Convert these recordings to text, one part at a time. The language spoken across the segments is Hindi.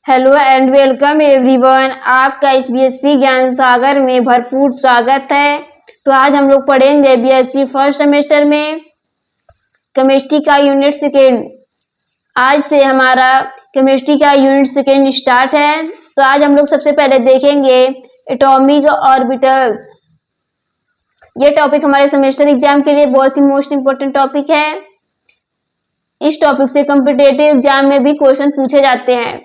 Hello and welcome everyone. आपका इस बीएससी ज्ञान सागर में भरपूर स्वागत है। तो आज हम लोग पढ़ेंगे बीएससी फर्स्ट सेमेस्टर में केमिस्ट्री का यूनिट सेकेंड। आज से हमारा केमिस्ट्री का यूनिट सेकेंड स्टार्ट है। तो आज हम लोग सबसे पहले देखेंगे एटॉमिक ऑर्बिटल्स। ये टॉपिक हमारे सेमेस्टर एग्जाम के लिए बहुत ही मोस्ट इंपोर्टेंट टॉपिक है। इस टॉपिक से कॉम्पिटिटिव एग्जाम में भी क्वेश्चन पूछे जाते हैं।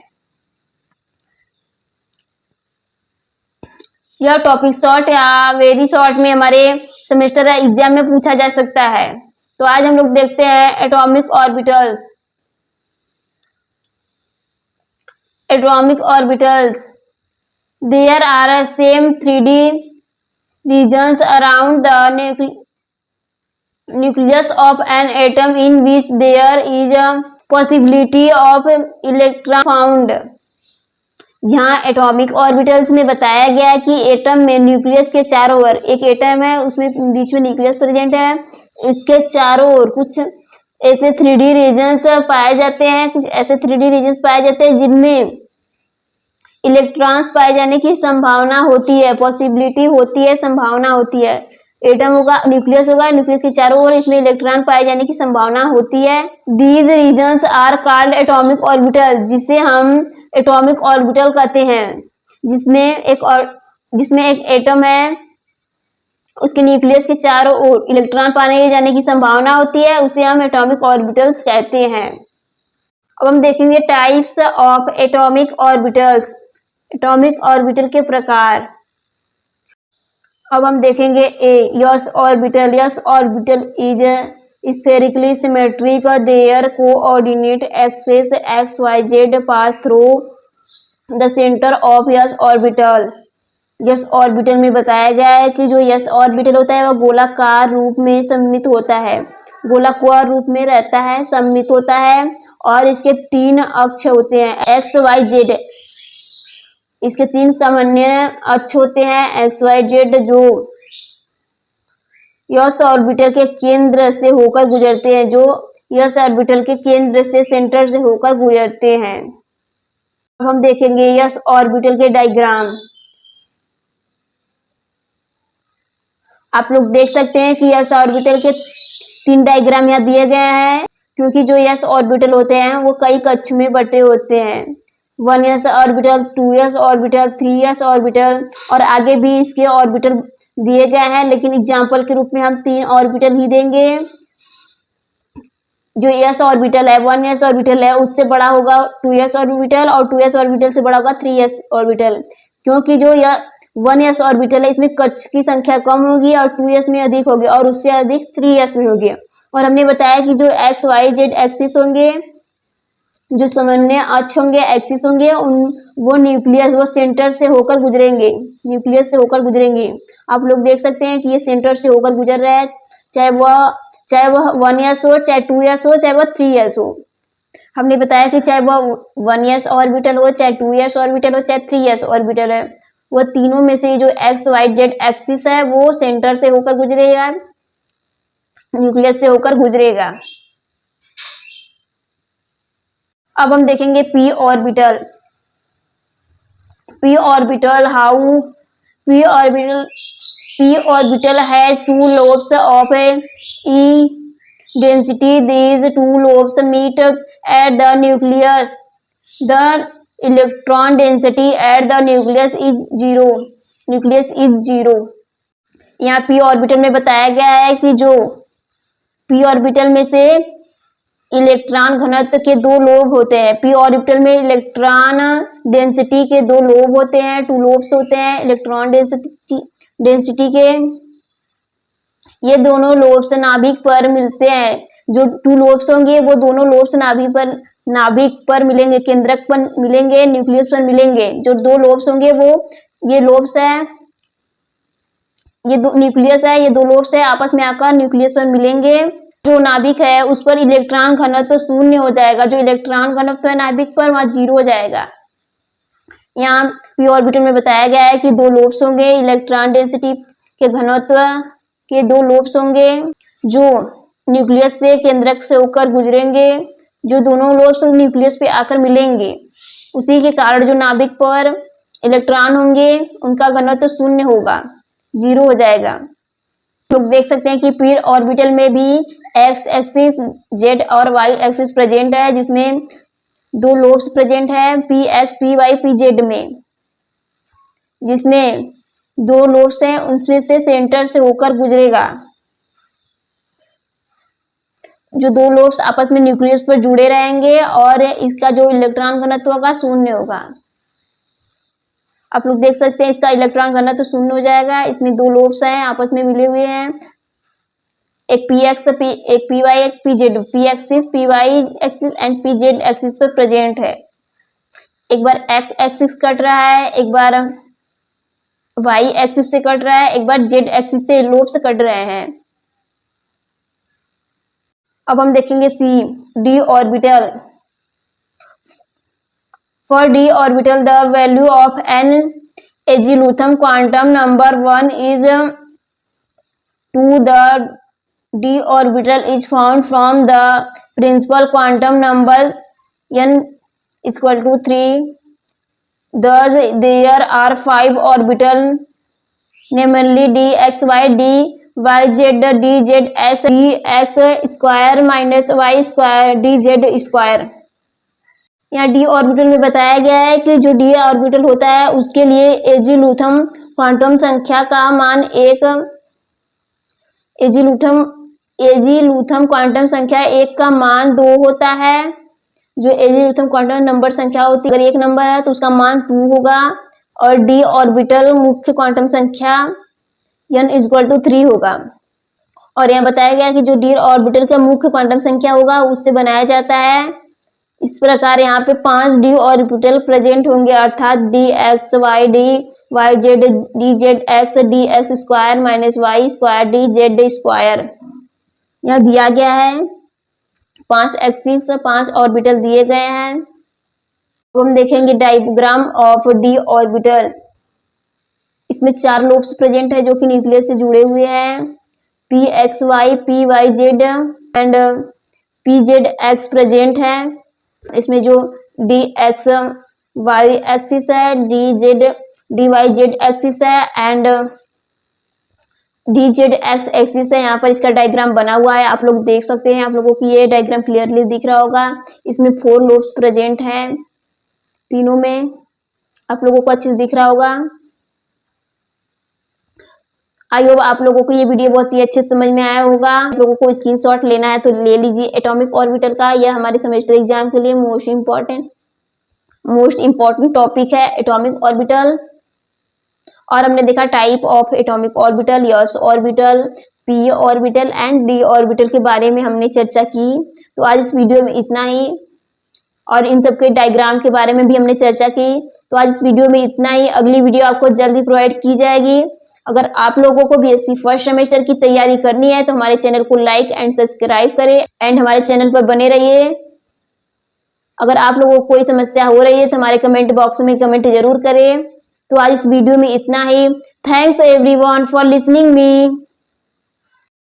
यह टॉपिक शॉर्ट या वेरी शॉर्ट में हमारे सेमेस्टर एग्जाम में पूछा जा सकता है। तो आज हम लोग देखते हैं atomic orbitals. Atomic orbitals there are same 3D regions around the nucleus of an atom in which there is a possibility of electron found। यहाँ एटॉमिक ऑर्बिटल्स में बताया गया है कि एटम में न्यूक्लियस के चारों ओर, एक एटम है उसमें बीच में न्यूक्लियस प्रेजेंट है, इसके चारों ओर कुछ ऐसे 3D रीजन्स पाए जाते हैं, कुछ ऐसे 3D रीजन्स पाए जाते हैं जिनमें इलेक्ट्रॉन्स पाए जाने की संभावना होती है, पॉसिबिलिटी होती है, संभावना होती है। एटम होगा, न्यूक्लियस होगा, न्यूक्लियस के चारों ओर इसमें इलेक्ट्रॉन पाए जाने की संभावना होती है। These regions are called atomic orbital, जिसे हम एटॉमिक ऑर्बिटल कहते हैं। जिसमें एक एटम है, उसके न्यूक्लियस के चारों ओर इलेक्ट्रॉन पाए जाने की संभावना होती है, उसे हम एटॉमिक ऑर्बिटल्स कहते हैं। अब हम देखेंगे types of atomic orbitals, atomic orbital के प्रकार। अब हम देखेंगे S orbital. S orbital is spherically symmetric, there coordinate axis X Y Z pass through the centre of S orbital. S orbital में बताया गया है कि जो एस ऑर्बिटल होता है वह गोलाकार रूप में सममित होता है, गोलाकार रूप में रहता है, सममित होता है, और इसके 3 अक्ष होते हैं एक्स वाई जेड। इसके 3 सामान्य अक्ष होते हैं एक्स वाई जेड, जो एस ऑर्बिटल के केंद्र से होकर गुजरते हैं, जो एस ऑर्बिटल के केंद्र से, सेंटर से होकर गुजरते हैं। अब हम देखेंगे एस ऑर्बिटल के डायग्राम। आप लोग देख सकते हैं कि एस ऑर्बिटल के 3 डायग्राम यहाँ दिए गए हैं, क्योंकि जो एस ऑर्बिटल होते हैं वो कई कक्ष में बटे होते हैं। 1s orbital, 2s orbital, 3s orbital, और आगे भी इसके ऑर्बिटल दिए गए हैं, लेकिन एग्जाम्पल के रूप में हम 3 ऑर्बिटल ही देंगे। जो s ऑर्बिटल है, 1s ऑर्बिटल है, उससे बड़ा होगा 2s ऑर्बिटल, और 2s ऑर्बिटल से बड़ा होगा 3s ऑर्बिटल। क्योंकि जो 1s ऑर्बिटल है इसमें कक्ष की संख्या कम होगी और 2s में अधिक होगी, और उससे अधिक 3s में होगी। और हमने बताया कि जो एक्स वाई जेड एक्सिस होंगे, जो सामान्य अक्ष होंगे, एक्सिस होंगे, वो न्यूक्लियस, वो सेंटर से होकर गुजरेंगे, न्यूक्लियस से होकर गुजरेंगे। आप लोग देख सकते हैं कि ये सेंटर से होकर गुजर रहा है, चाहे वह 1s हो, चाहे 2s हो, चाहे वह 3s हो। हमने बताया कि चाहे वह 1s ऑर्बिटल हो, चाहे 2s ऑर्बिटल हो, चाहे 3s ऑर्बिटल है, वह तीनों में से जो एक्स वाई जेड एक्सिस है वो सेंटर से होकर गुजरेगा, न्यूक्लियस से होकर गुजरेगा। अब हम देखेंगे P orbital. P orbital has 2 lobes of E density. These 2 lobes meet at the nucleus. The electron density at the nucleus is 0. Nucleus is 0. यहाँ पी ऑर्बिटल में बताया गया है कि जो पी ऑर्बिटल में से इलेक्ट्रॉन घनत्व के 2 लोब होते हैं। पी ऑर्बिटल में इलेक्ट्रॉन डेंसिटी के 2 लोब होते हैं, 2 लोब्स होते हैं इलेक्ट्रॉन डेंसिटी के। ये दोनों लोब्स नाभिक पर मिलते हैं। जो 2 लोब्स होंगे वो दोनों लोब्स नाभिक पर मिलेंगे, केंद्रक पर मिलेंगे, न्यूक्लियस पर मिलेंगे। जो 2 लोब्स होंगे वो ये लोब्स है, ये न्यूक्लियस है, ये 2 लोब्स है, आपस में आकर न्यूक्लियस पर मिलेंगे। जो नाभिक है उस पर इलेक्ट्रॉन घनत्व 0 हो जाएगा, जो इलेक्ट्रॉन घनत्व है नाभिक पर वहां 0 हो जाएगा। यहाँ पी ऑर्बिटल में बताया गया है कि 2 लोब्स होंगे, इलेक्ट्रॉन डेंसिटी के घनत्व के 2 लोब्स होंगे, जो न्यूक्लियस से, केंद्रक से होकर गुजरेंगे। जो दोनों लोब्स न्यूक्लियस पे आकर मिलेंगे, उसी के कारण जो नाभिक पर इलेक्ट्रॉन होंगे उनका घनत्व तो शून्य होगा, 0 हो जाएगा। लोग देख सकते हैं कि पी ऑर्बिटल में भी एक्स एक्सिस, जेड और वाई एक्सिस प्रेजेंट है, जिसमें 2 लोब्स प्रेजेंट है, P X, P Y, P Z में, जिसमें 2 लोब्स हैं, उनमें से सेंटर से होकर गुजरेगा। जो 2 लोब्स आपस में न्यूक्लियस पर जुड़े रहेंगे और इसका जो इलेक्ट्रॉन घनत्व होगा शून्य होगा। आप लोग देख सकते हैं इसका इलेक्ट्रॉन घनत्व शून्य हो जाएगा। इसमें 2 लोब्स हैं, आपस में मिले हुए हैं, एक पी एक्स, एक पी वाई, एक P Z, P axis, P Y axis and P Z axis पर प्रेजेंट है। एक बार एक्स एक्सिस कट रहा है, एक बार वाई एक्सिस से कट रहा है, एक बार जेड एक्सिस से लोब से कट रहे हैं। अब हम देखेंगे see, D orbital. For d orbital, the value of n azimuthal quantum number 1 is 2. The d orbital is found from the principal quantum number n equal to 3. Thus, there are 5 orbitals, namely dxy, dyz, dzx, dx square minus y square, dz square। यहाँ डी ऑर्बिटल में बताया गया है कि जो डी ऑर्बिटल होता है उसके लिए एजीलूथम क्वांटम संख्या का मान एजीलूथम क्वांटम संख्या 1 का मान 2 होता है। जो एजीलूथम क्वांटम नंबर संख्या होती है, अगर 1 नंबर है तो उसका मान 2 होगा, और डी ऑर्बिटल मुख्य क्वांटम संख्या n इक्वल टू 3 होगा। और यहाँ बताया गया कि जो डी ऑर्बिटल का मुख्य क्वांटम संख्या होगा उससे बनाया जाता है। इस प्रकार यहाँ पे 5 डी ऑर्बिटल प्रेजेंट होंगे, अर्थात D X Y, D Y Z, D Z X, D X square minus Y square, D Z square. यहाँ दिया गया है 5 एक्सिस, 5 ऑर्बिटल दिए गए हैं। अब हम देखेंगे डायग्राम ऑफ डी ऑर्बिटल। इसमें 4 लोब्स प्रेजेंट है जो कि न्यूक्लियस से जुड़े हुए हैं, P X Y, P Y Z and P Z X present है। इसमें जो डी एक्स वाई एक्सिस है, डी वाई जेड एक्सिस है and D Z X axis है। यहाँ पर इसका डायग्राम बना हुआ है, आप लोग देख सकते हैं। आप लोगों को ये डायग्राम क्लियरली दिख रहा होगा। इसमें 4 लोब्स प्रेजेंट हैं, तीनों में आप लोगों को अच्छे से दिख रहा होगा। आई होप आप लोगों को ये वीडियो बहुत ही अच्छे समझ में आया होगा। आप लोगों को स्क्रीनशॉट लेना है तो ले लीजिए एटॉमिक ऑर्बिटल का। यह हमारे सेमेस्टर एग्जाम के लिए मोस्ट इम्पोर्टेंट टॉपिक है, एटॉमिक ऑर्बिटल। और हमने देखा type of atomic orbital, S orbital, P orbital and D orbital के बारे में हमने चर्चा की। तो आज इस वीडियो में इतना ही, और इन सब के डायग्राम के बारे में भी हमने चर्चा की। तो आज इस वीडियो में इतना ही, अगली वीडियो आपको जल्दी प्रोवाइड की जाएगी। अगर आप लोगों को बीएससी फर्स्ट सेमेस्टर की तैयारी करनी है तो हमारे चैनल को लाइक एंड सब्सक्राइब करें एंड हमारे चैनल पर बने रहिए। अगर आप लोगों को कोई समस्या हो रही है तो हमारे कमेंट बॉक्स में कमेंट जरूर करें। तो आज इस वीडियो में इतना ही। Thanks everyone for listening me.